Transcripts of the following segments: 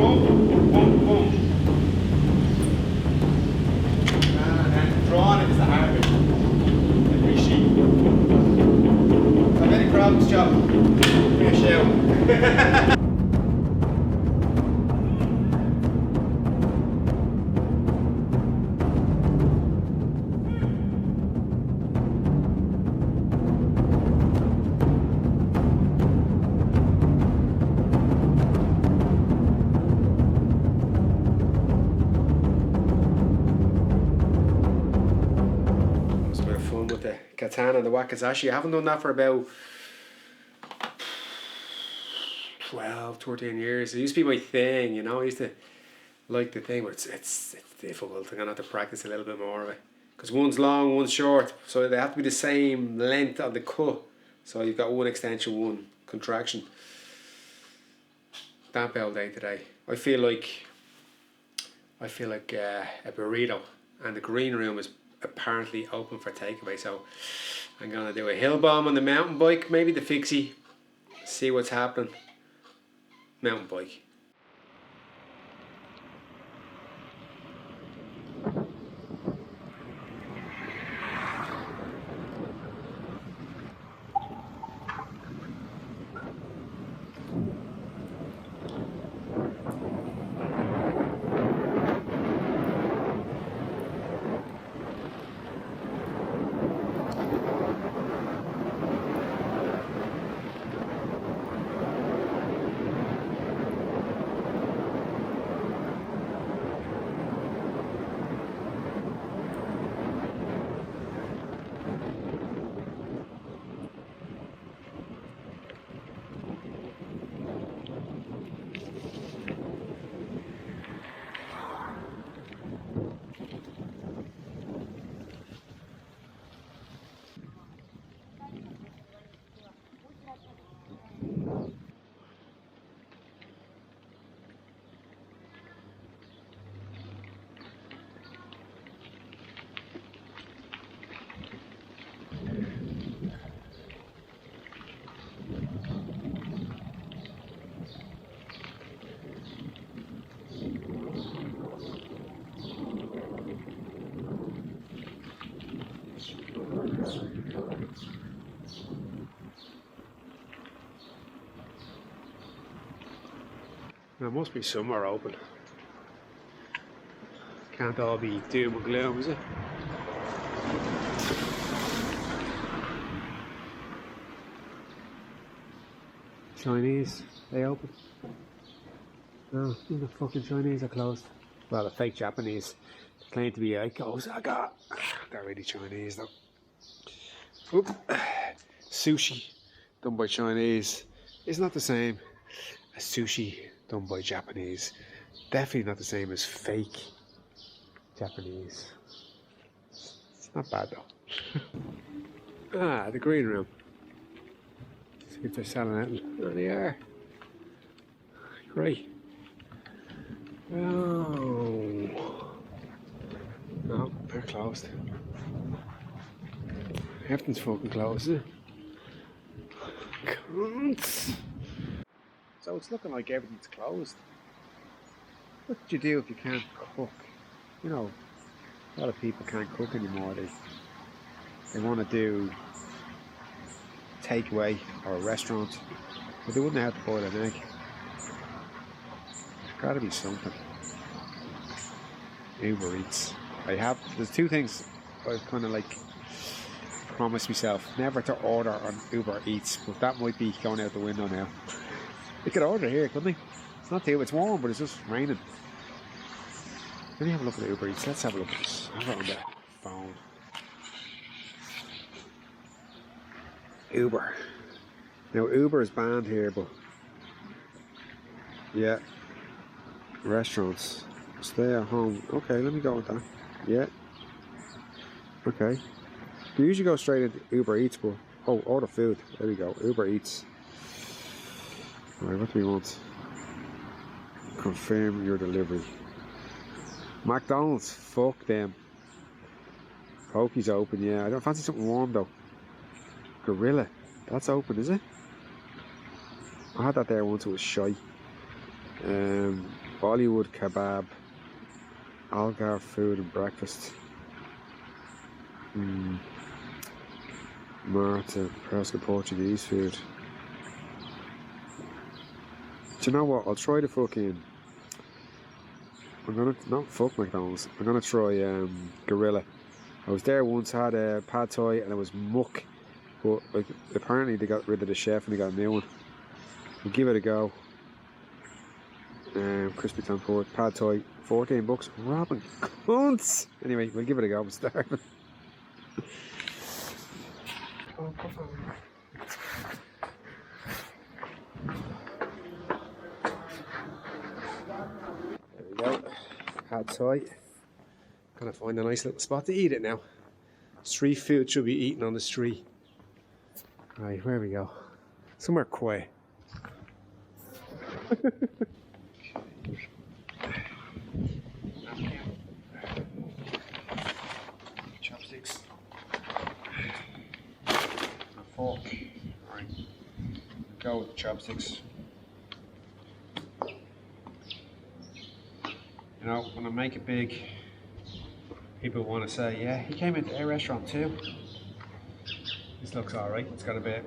Boom, boom, boom. And then drawing is the hard bit. Every sheet. If I have any problems, Joe, give me a shout. With the katana and the wakizashi. I haven't done that for about 13 years. It used to be my thing, you know. I used to like the thing, but it's difficult. I'm gonna have to practice a little bit more of it because one's long, one's short, so they have to be the same length of the cut. So you've got one extension, one contraction. Damp all day today. I feel like a burrito, and the green room is apparently open for takeaway, so I'm gonna do a hill bomb on the mountain bike, maybe the fixie, see what's happening. Mountain bike. There must be somewhere open. Can't all be doom and gloom, is it? Chinese, they open? No, even the fucking Chinese are closed. Well, the fake Japanese claim to be like Osaka. They're really Chinese though. Oop. Sushi done by Chinese is not the same as sushi done by Japanese. Definitely not the same as fake Japanese. It's not bad though. The green room. See if they're selling it. Oh, they are. Great. Oh. No, they're closed. Everything's fucking closed, isn't it? Cunts. So it's looking like everything's closed. What do you do if you can't cook? You know, a lot of people can't cook anymore. They want to do takeaway or a restaurant, but they wouldn't have to boil an egg. There's got to be something. Uber Eats. There's two things I've kind of like promised myself never to order on Uber Eats, but that might be going out the window now. You could order here, couldn't they? It's not too, it's warm, but it's just raining. Let me have a look at Uber Eats. Let's have a look at this. I have it on the phone. Uber. Now Uber is banned here, but yeah. Restaurants. Stay at home. Okay, let me go with that. Yeah. Okay. You usually go straight into Uber Eats, but order food. There we go. Uber Eats. Alright, what do we want? Confirm your delivery. McDonald's, fuck them. Pokey's open, yeah. I don't fancy something warm though. Gorilla, that's open, is it? I had that there once, it was shy. Bollywood kebab, Algarve food and breakfast. Marta, Presca Portuguese food. Do you know what? I'll try the fucking. I'm gonna not fuck McDonald's. I'm gonna try Gorilla. I was there once, had a pad thai and it was muck, but like apparently they got rid of the chef and they got a new one. We'll give it a go. Crispy tempura, pad thai, $14. Robbing cunts. Anyway, we'll give it a go. I'm starving. There we go. Pad thai. Gonna find a nice little spot to eat it now. Street food should be eaten on the street. Right, where we go? Somewhere quiet. Chopsticks. A fork. Alright. Go with the chopsticks. You know, when I make it big, people want to say, yeah, he came into a restaurant too. This looks alright. It's got a bit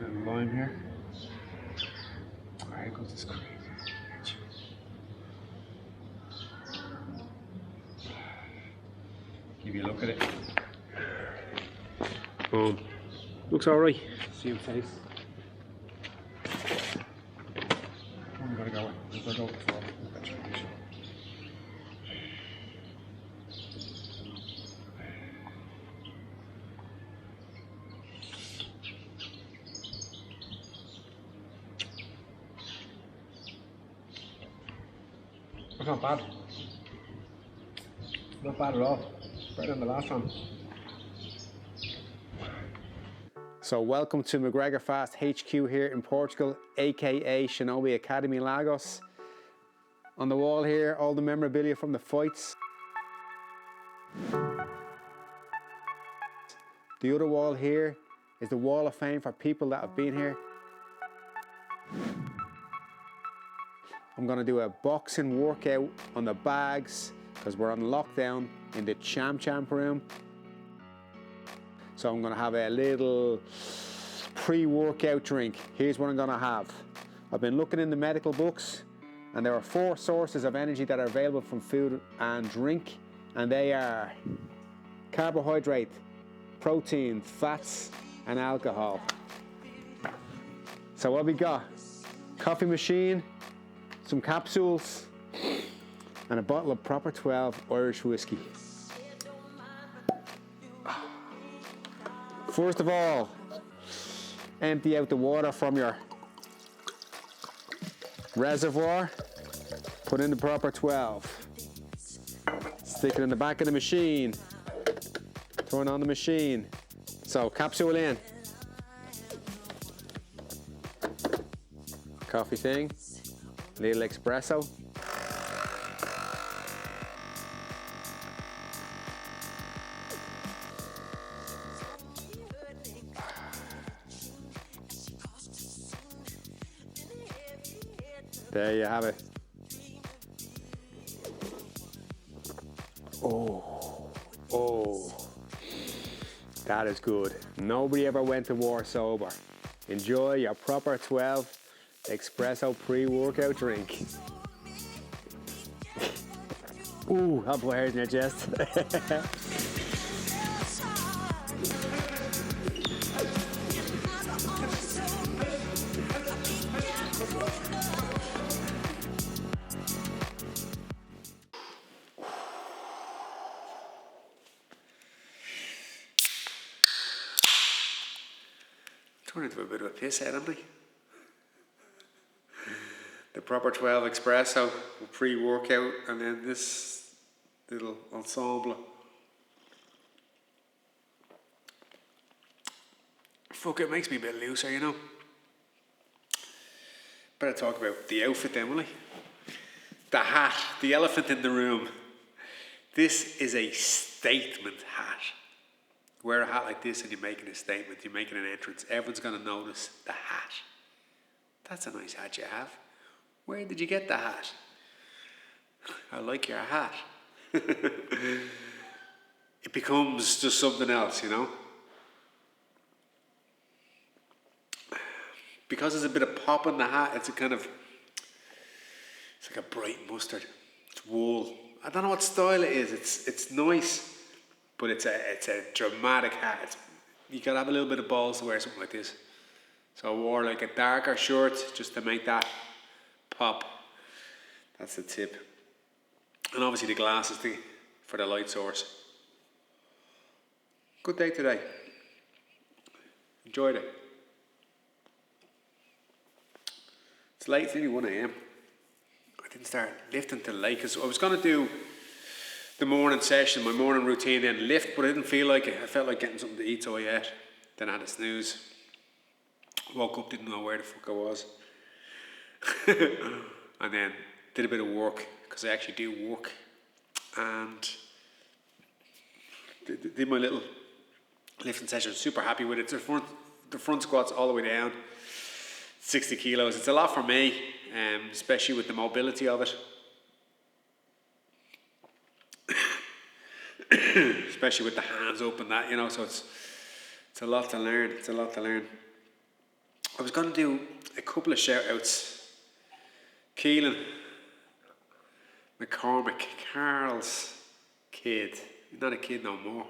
of lime here. Alright, goes this crazy. Give you a look at it. Boom. Looks alright. See him face. I'm gonna go. I'm gonna go with the fork. It's not bad. Not bad at all. Better than the last one. So welcome to McGregor Fast HQ here in Portugal, aka Shinobi Academy Lagos. On the wall here, all the memorabilia from the fights. The other wall here is the wall of fame for people that have been here. I'm gonna do a boxing workout on the bags because we're on lockdown in the champ room. So I'm gonna have a little pre-workout drink. Here's what I'm gonna have. I've been looking in the medical books and there are 4 sources of energy that are available from food and drink, and they are carbohydrate, protein, fats, and alcohol. So what we got? Coffee machine, some capsules, and a bottle of proper 12 Irish whiskey. First of all, empty out the water from your reservoir, put in the proper 12, stick it in the back of the machine, turn on the machine. So capsule in, coffee thing, little espresso. There you have it. Oh, that is good. Nobody ever went to war sober. Enjoy your proper 12 Expresso pre-workout drink. Ooh, I'll put hairs in your chest. Turn into a bit of a piss head, haven't I? The proper 12 espresso, pre-workout, and then this little ensemble. Fuck, it makes me a bit looser, you know. Better talk about the outfit then, will I? The hat, the elephant in the room. This is a statement hat. Wear a hat like this and you're making a statement, you're making an entrance. Everyone's going to notice the hat. That's a nice hat you have. Where did you get the hat? I like your hat. It becomes just something else, you know. Because there's a bit of pop in the hat, it's like a bright mustard. It's wool. I don't know what style it is. It's nice, but it's a dramatic hat. You gotta have a little bit of balls to wear something like this. So I wore like a darker shirt just to make that pop. That's the tip. And obviously the glasses for the light source. Good day today. Enjoyed it. It's late, it's nearly 1 a.m. I didn't start lifting till late because I was going to do the morning session, my morning routine, then lift, but I didn't feel like it. I felt like getting something to eat, so I ate. Then I had a snooze. Woke up, didn't know where the fuck I was. And then did a bit of work, because I actually do work. And did my little lifting session. Super happy with it. The front squats all the way down. 60 kilos. It's a lot for me, especially with the mobility of it. Especially with the hands up and that, you know, so it's a lot to learn. It's a lot to learn. I was going to do a couple of shout outs. Keelan McCormick, Carl's kid. He's not a kid no more.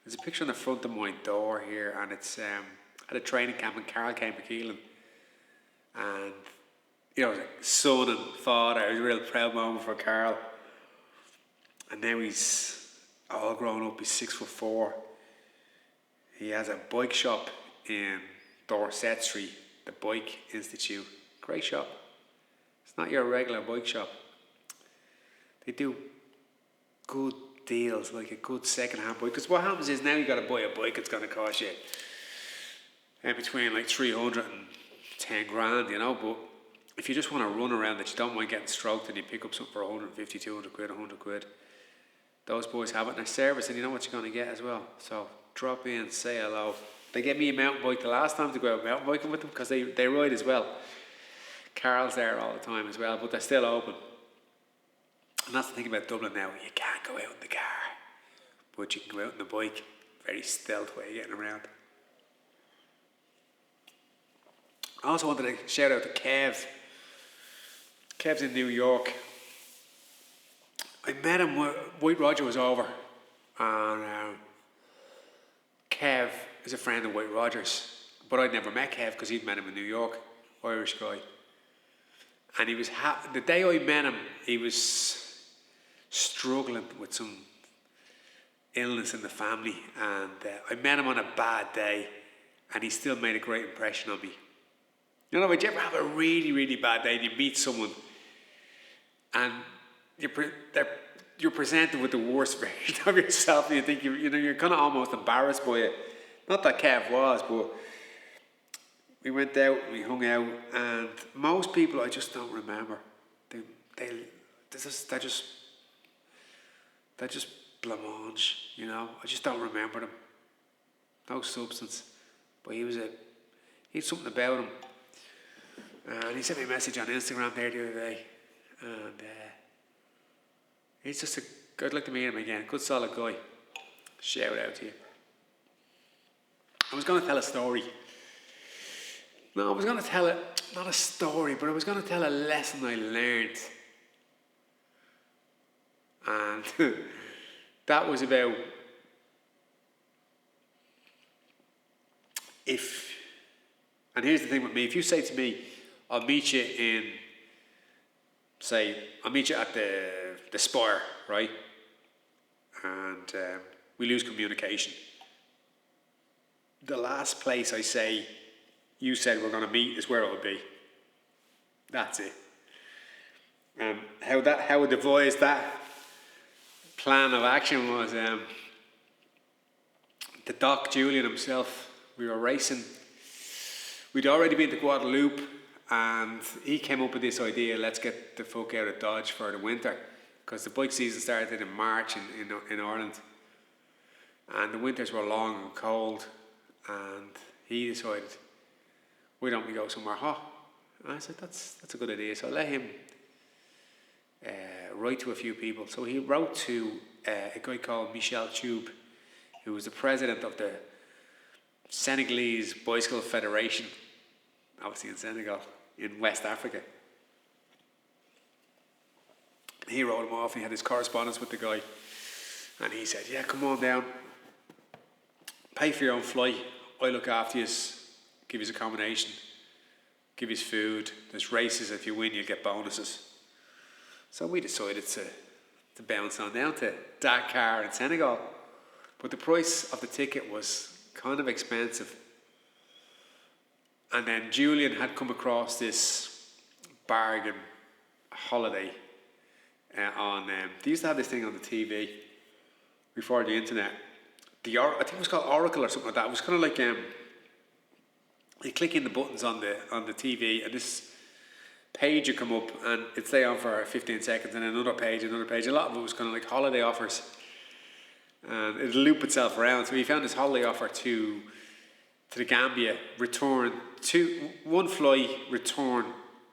There's a picture on the front of my door here, and it's at a training camp, and Carl came to Keelan. And, you know, like son and father, it was a real proud moment for Carl. And now he's all grown up, he's 6'4". He has a bike shop in Dorset Street, the Bike Institute. Great shop. It's not your regular bike shop. They do good deals, like a good second-hand bike. Because what happens is now you got to buy a bike, it's going to cost you in between like 300 and 10 grand, you know. But if you just want to run around that you don't mind getting stroked and you pick up something for 150, 200 quid, 100 quid, those boys have it in their service and you know what you're going to get as well. So drop in, say hello. They gave me a mountain bike the last time to go out mountain biking with them because they ride as well. Carl's there all the time as well, but they're still open. And that's the thing about Dublin now, you can't go out in the car, but you can go out on the bike. Very stealth way of getting around. I also wanted to shout out to Kev. Kev's in New York. I met him when White Roger was over, and Kev is a friend of White Roger's, but I'd never met Kev because he'd met him in New York, Irish guy. And he was the day I met him, he was struggling with some illness in the family, and I met him on a bad day, and he still made a great impression on me. You know, would you ever have a really, really bad day and you meet someone and you're presented with the worst version of yourself, and you think you're kind of almost embarrassed by it. Not that Kev was, but we went out, we hung out, and most people I just don't remember. They're just blancmange, you know. I just don't remember them. No substance, but he had something about him. And he sent me a message on Instagram there the other day, and he's just I'd like to meet him again. Good, solid guy. Shout out to you. I was going to tell a story. No, I was going to tell not a story, but I was going to tell a lesson I learned. And that was about and here's the thing with me, if you say to me, I'll meet you at the Spire, right? And we lose communication. The last place I say, you said we're going to meet is where it would be. That's it. How I devised that plan of action was the Doc Julian himself. We were racing. We'd already been to Guadeloupe, and he came up with this idea, let's get the fuck out of Dodge for the winter, because the bike season started in March in Ireland, and the winters were long and cold, and he decided, why don't we go somewhere hot? And I said, that's a good idea. So I let him write to a few people. So he wrote to a guy called Michel Tube, who was the president of the Senegalese Bicycle Federation, obviously in Senegal, in West Africa. He wrote him off, he had his correspondence with the guy, and he said, yeah, come on down, pay for your own flight, I look after you, give you accommodation, give you food, there's races, if you win you'll get bonuses. So we decided to bounce on down to Dakar in Senegal, but the price of the ticket was kind of expensive. And then Julian had come across this bargain holiday on, they used to have this thing on the TV before the internet. I think it was called Oracle or something like that. It was kind of like, you click in the buttons on the TV and this page would come up and it'd stay on for 15 seconds and another page. A lot of it was kind of like holiday offers. And it'd loop itself around. So we found this holiday offer to the Gambia, one flight, return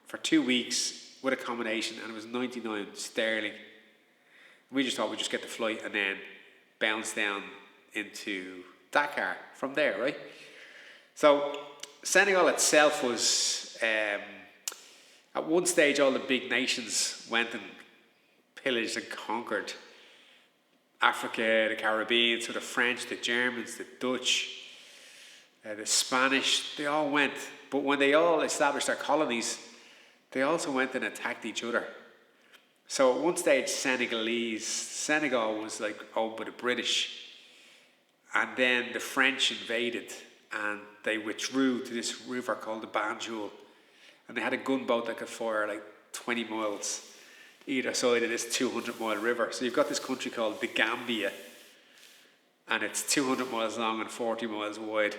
for 2 weeks with accommodation, and it was 99 sterling. We just thought we'd just get the flight and then bounce down into Dakar from there, right? So Senegal itself was, at one stage all the big nations went and pillaged and conquered Africa, the Caribbean, so the French, the Germans, the Dutch, the Spanish, they all went. But when they all established their colonies, they also went and attacked each other. So at one stage, Senegal was like owned by the British. And then the French invaded and they withdrew to this river called the Banjul. And they had a gunboat that could fire like 20 miles either side of this 200-mile river. So you've got this country called the Gambia, and it's 200 miles long and 40 miles wide.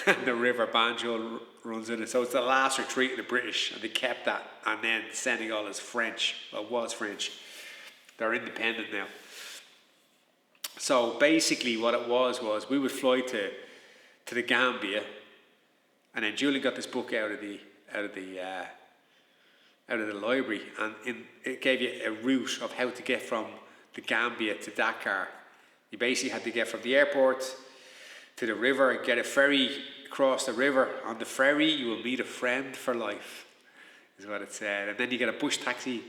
And the river Banjul runs in it. So it's the last retreat of the British, and they kept that. And then Senegal is French. Well, it was French. They're independent now. So basically what it was we would fly to the Gambia, and then Julie got this book out of the library, and it gave you a route of how to get from the Gambia to Dakar. You basically had to get from the airport to the river, get a ferry across the river. On the ferry you will meet a friend for life, is what it said. And then you get a bush taxi,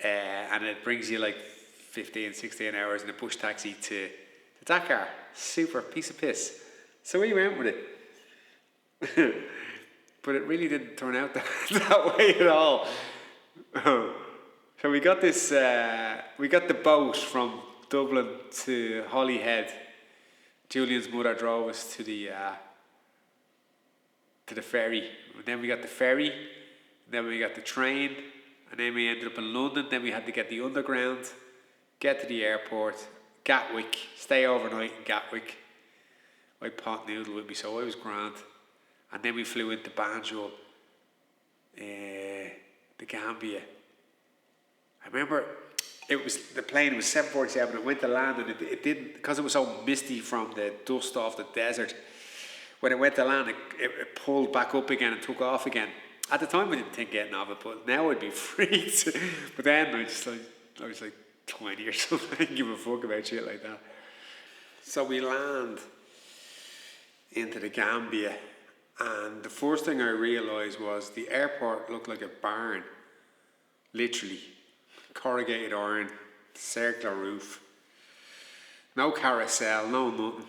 and it brings you like 15, 16 hours in a bush taxi to Dakar. Super piece of piss. So we went with it. But it really didn't turn out that way at all. So we got this, we got the boat from Dublin to Holyhead. Julian's mother drove us to the ferry. And then we got the ferry, then we got the train, and then we ended up in London. Then we had to get the underground, get to the airport, Gatwick, stay overnight in Gatwick. I had pot noodle with me, so I was grand. And then we flew into Banjul, the Gambia. I remember the plane was 747. It went to land, and it didn't, because it was so misty from the dust off the desert. When it went to land, it pulled back up again and took off again. At the time, I didn't think getting off it, but now I'd be freaked. But then I was like 20 or something. I didn't give a fuck about shit like that. So we land into the Gambia. And the first thing I realised was the airport looked like a barn, literally. Corrugated iron, circular roof, no carousel, no nothing.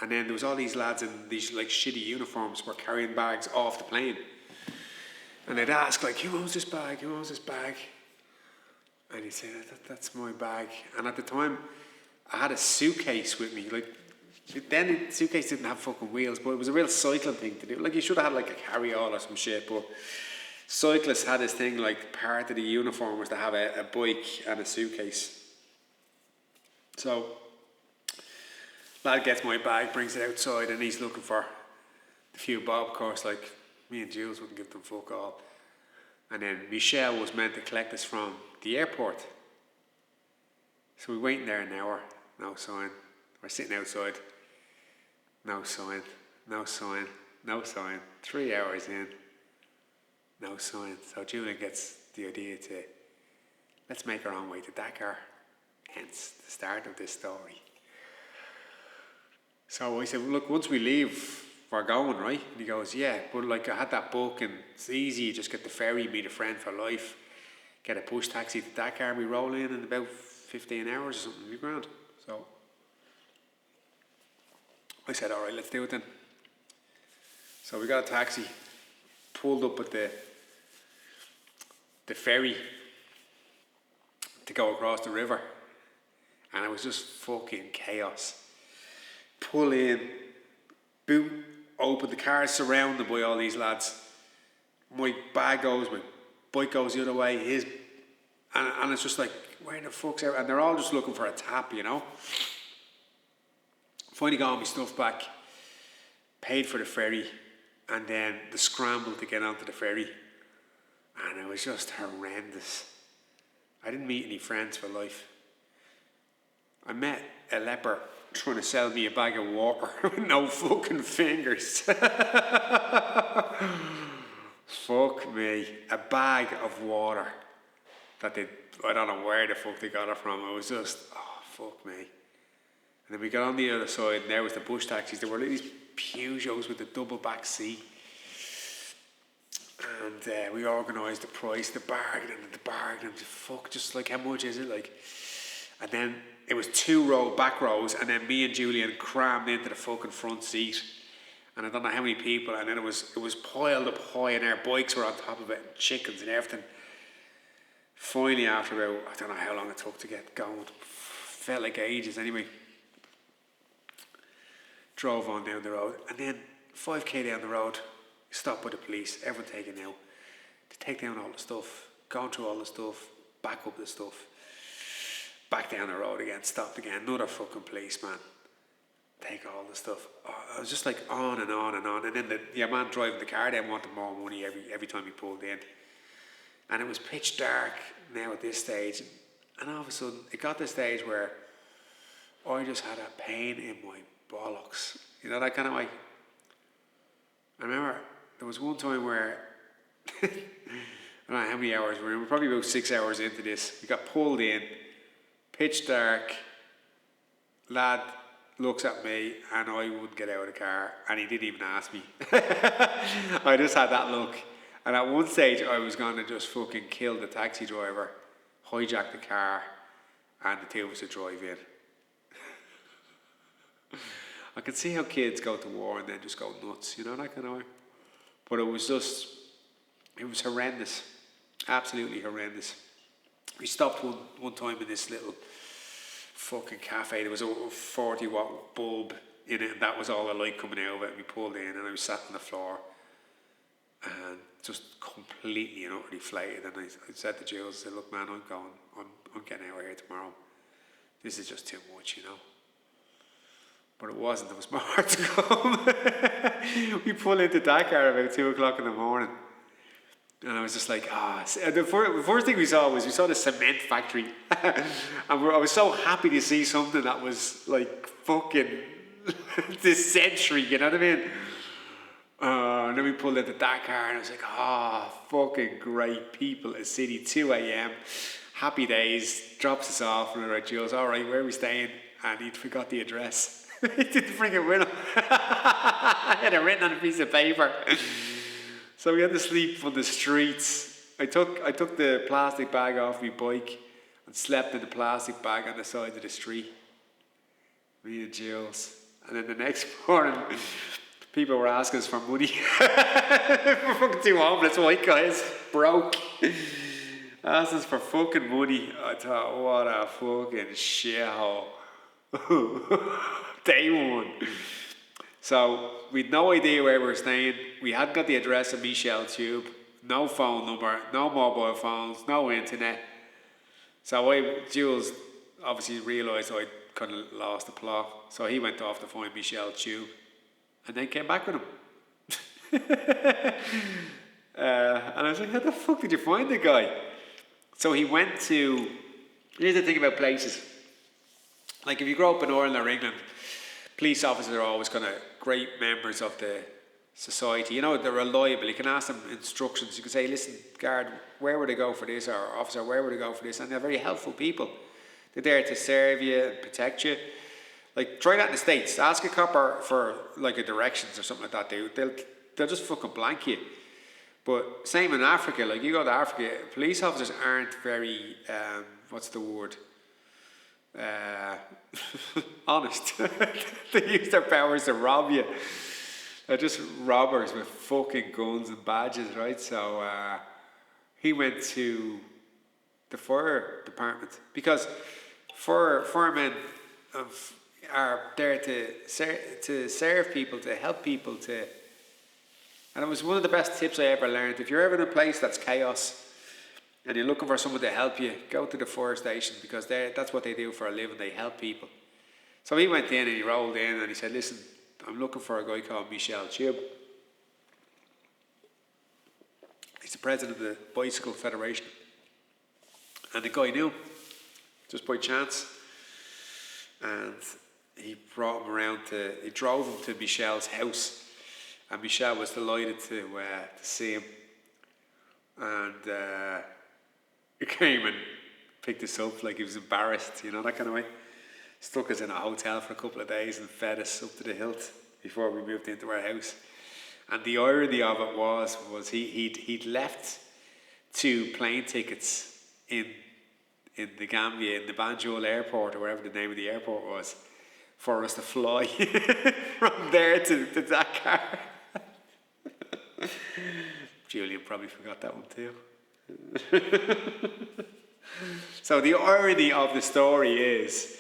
And then there was all these lads in these like shitty uniforms were carrying bags off the plane. And they'd ask like, who owns this bag? Who owns this bag? And he'd say, that's my bag. And at the time, I had a suitcase with me, like. Then the suitcase didn't have fucking wheels, but it was a real cycling thing to do. Like, you should have had like a carry-all or some shit, but cyclists had this thing, like part of the uniform was to have a bike and a suitcase. So lad gets my bag, brings it outside, and he's looking for a few bob. Of course, like me and Jules wouldn't give them fuck all. And then Michelle was meant to collect us from the airport. So we waiting there an hour, no sign. We're sitting outside. No sign, no sign, no sign. 3 hours in, No sign. So Julian gets the idea to, let's make our own way to Dakar. Hence the start of this story. So I said, well, look, once we leave, we're going, right? And he goes, yeah, but like I had that book and it's easy, you just get the ferry, meet a friend for life, get a push taxi to Dakar, we roll in about 15 hours or something, it'll be grand. So I said, all right, let's do it then. So we got a taxi, pulled up at the ferry to go across the river, and it was just fucking chaos. Pull in, boom, open the car, surrounded by all these lads. My bag goes, my bike goes the other way, and it's just like, where the fuck's out? And they're all just looking for a tap, you know. Finally got all my stuff back, paid for the ferry, and then the scramble to get onto the ferry. And it was just horrendous. I didn't meet any friends for life. I met a leper trying to sell me a bag of water with no fucking fingers. Fuck me. A bag of water that I don't know where the fuck they got it from. It was just, oh, fuck me. And then we got on the other side, and there was the bush taxis. There were these Peugeots with the double back seat. And we organised the price, the bargain, fuck, just like, how much is it? Like, and then it was back rows, and then me and Julian crammed into the fucking front seat. And I don't know how many people, and then it was piled up high, and our bikes were on top of it, and chickens and everything. Finally, after about, I don't know how long it took to get going, felt like ages anyway. Drove on down the road, and then 5k down the road, stopped by the police, everyone taken out, to take down all the stuff, gone through all the stuff, back up the stuff, back down the road again, stopped again, another fucking policeman, take all the stuff. Oh, I was just like on and on and on, and then the man driving the car then wanted more money every time he pulled in, and it was pitch dark now at this stage, and all of a sudden it got to the stage where I just had a pain in my bollocks, you know, that kind of like. I remember there was one time where I don't know how many hours we were probably about 6 hours into this. We got pulled in, pitch dark. Lad looks at me, and I wouldn't get out of the car, and he didn't even ask me. I just had that look, and at one stage I was going to just fucking kill the taxi driver, hijack the car, and the two of us would drive in. I can see how kids go to war and then just go nuts, you know, that kind of way. But it was horrendous. Absolutely horrendous. We stopped one time in this little fucking cafe. There was a 40-watt bulb in it, and that was all the light coming out of it. And we pulled in, and I was sat on the floor, and just completely and utterly flayed. And I said to Jules, I said, look, man, I'm getting out of here tomorrow. This is just too much, you know. But it wasn't, there was more to come. We pulled into Dakar about 2 o'clock in the morning. And I was just like, the first thing we saw the cement factory. And I was so happy to see something that was like fucking this century, you know what I mean? And then we pulled into Dakar, and I was like, fucking great people, a city, 2 a.m. Happy days, drops us off, and we're like, Jules, all right, where are we staying? And he'd forgot the address. He didn't bring it with him. I had it written on a piece of paper. So we had to sleep on the streets. I took the plastic bag off my bike and slept in the plastic bag on the side of the street. Me and Jules. And then the next morning, people were asking us for money. We're fucking two homeless white guys, broke. Asked us for fucking money. I thought, what a fucking shithole. Day one. So we'd no idea where we were staying. We hadn't got the address of Michelle Tube. No phone number, no mobile phones, no internet. So Jules obviously realised I'd kind of lost the plot. So he went off to find Michelle Tube, and then came back with him. And I was like, how the fuck did you find the guy? So he went to, here's the thing about places. Like if you grow up in Ireland or England, police officers are always kind of great members of the society. You know, they're reliable. You can ask them instructions. You can say, listen, guard, where would I go for this? Or officer, where would I go for this? And they're very helpful people. They're there to serve you and protect you. Like, try that in the States. Ask a copper for, like, a directions or something like that. They'll just fucking blank you. But same in Africa. Like, you go to Africa, police officers aren't very, what's the word? Honest. They use their powers to rob you. They're just robbers with fucking guns and badges, right? So he went to the fire department because firemen are there to serve people, to help people, and it was one of the best tips I ever learned. If you're ever in a place that's chaos and you're looking for someone to help you, go to the fire station because that's what they do for a living. They help people. So he went in and he rolled in and he said, listen, I'm looking for a guy called Michel Chib. He's the president of the Bicycle Federation. And the guy knew, just by chance. And he brought him around he drove him to Michel's house. And Michel was delighted to see him. And he came and picked us up like he was embarrassed, you know, that kind of way. Stuck us in a hotel for a couple of days and fed us up to the hilt before we moved into our house. And the irony of it was he'd left 2 plane tickets in the Gambia, in the Banjul airport, or wherever the name of the airport was, for us to fly from there to Dakar. Julian probably forgot that one too. So the irony of the story is,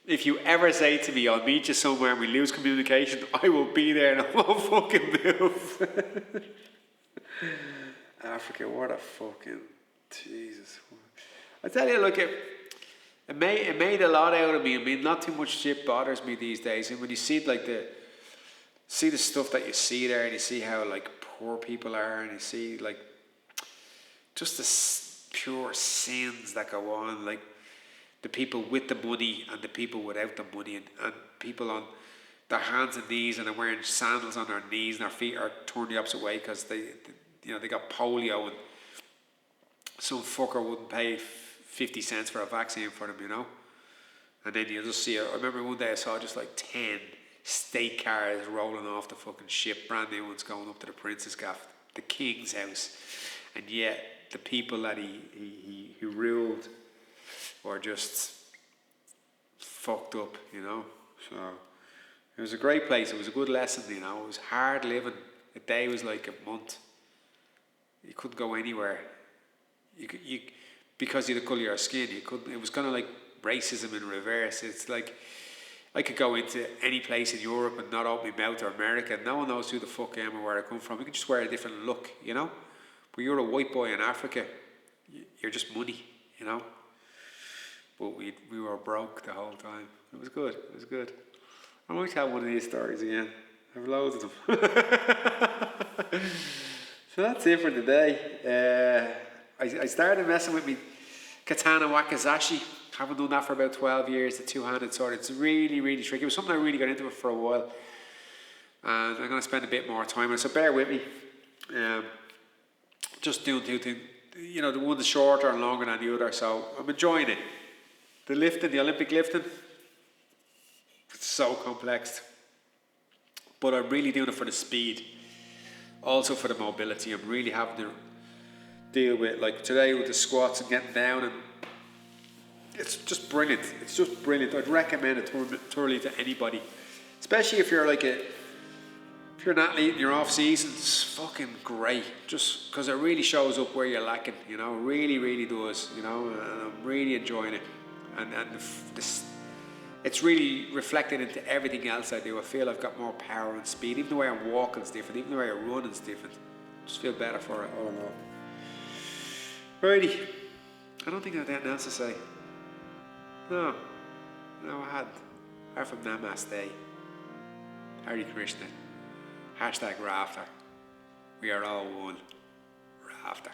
if you ever say to me, I'll meet you somewhere and we lose communication, I will be there and I won't fucking move. Africa, what a fucking, Jesus. I tell you, look, it made a lot out of me. I mean, not too much shit bothers me these days. And when you see like the stuff that you see there, and you see how like poor people are, and you see like just the pure sins that go on, like the people with the money and the people without the money, and people on their hands and knees and they're wearing sandals on their knees and their feet are turned the opposite way because they got polio and some fucker wouldn't pay 50 cents for a vaccine for them, you know. And then you just see, I remember one day I saw just like 10 state cars rolling off the fucking ship, brand new ones, going up to the Prince's Gaff, the King's house. And yet the people that he ruled were just fucked up, you know. So it was a great place. It was a good lesson, you know. It was hard living. A day was like a month. You couldn't go anywhere. You because of the colour of your skin. You couldn't. It was kind of like racism in reverse. It's like I could go into any place in Europe and not open my mouth, or America. No one knows who the fuck I am or where I come from. You could just wear a different look, you know. But you're a white boy in Africa. You're just money, you know. But we were broke the whole time. It was good. It was good. I might tell one of these stories again. I have loads of them. So that's it for today. I started messing with me katana wakizashi. Haven't done that for about 12 years, the two-handed sword. It's really, really tricky. It was something I really got into it for a while. And I'm going to spend a bit more time on it, so bear with me. Just doing two things. You know, the one's shorter and longer than the other, so I'm enjoying it. The lifting, the Olympic lifting, it's so complex. But I'm really doing it for the speed. Also for the mobility. I'm really having to deal with, like today with the squats and getting down, and it's just brilliant. It's just brilliant. I'd recommend it thoroughly to anybody. Especially if you're like if you're an athlete and you're off season, it's fucking great. Just because it really shows up where you're lacking, you know, really, really does, you know, and I'm really enjoying it. And it's really reflected into everything else I do. I feel I've got more power and speed. Even the way I'm walking is different. Even the way I run is different. Just feel better for it all in all. Righty. I don't think I have anything else to say. No, I had. Apart from Namaste. Hare Krishna. #Rafter. We are all one. Rafter.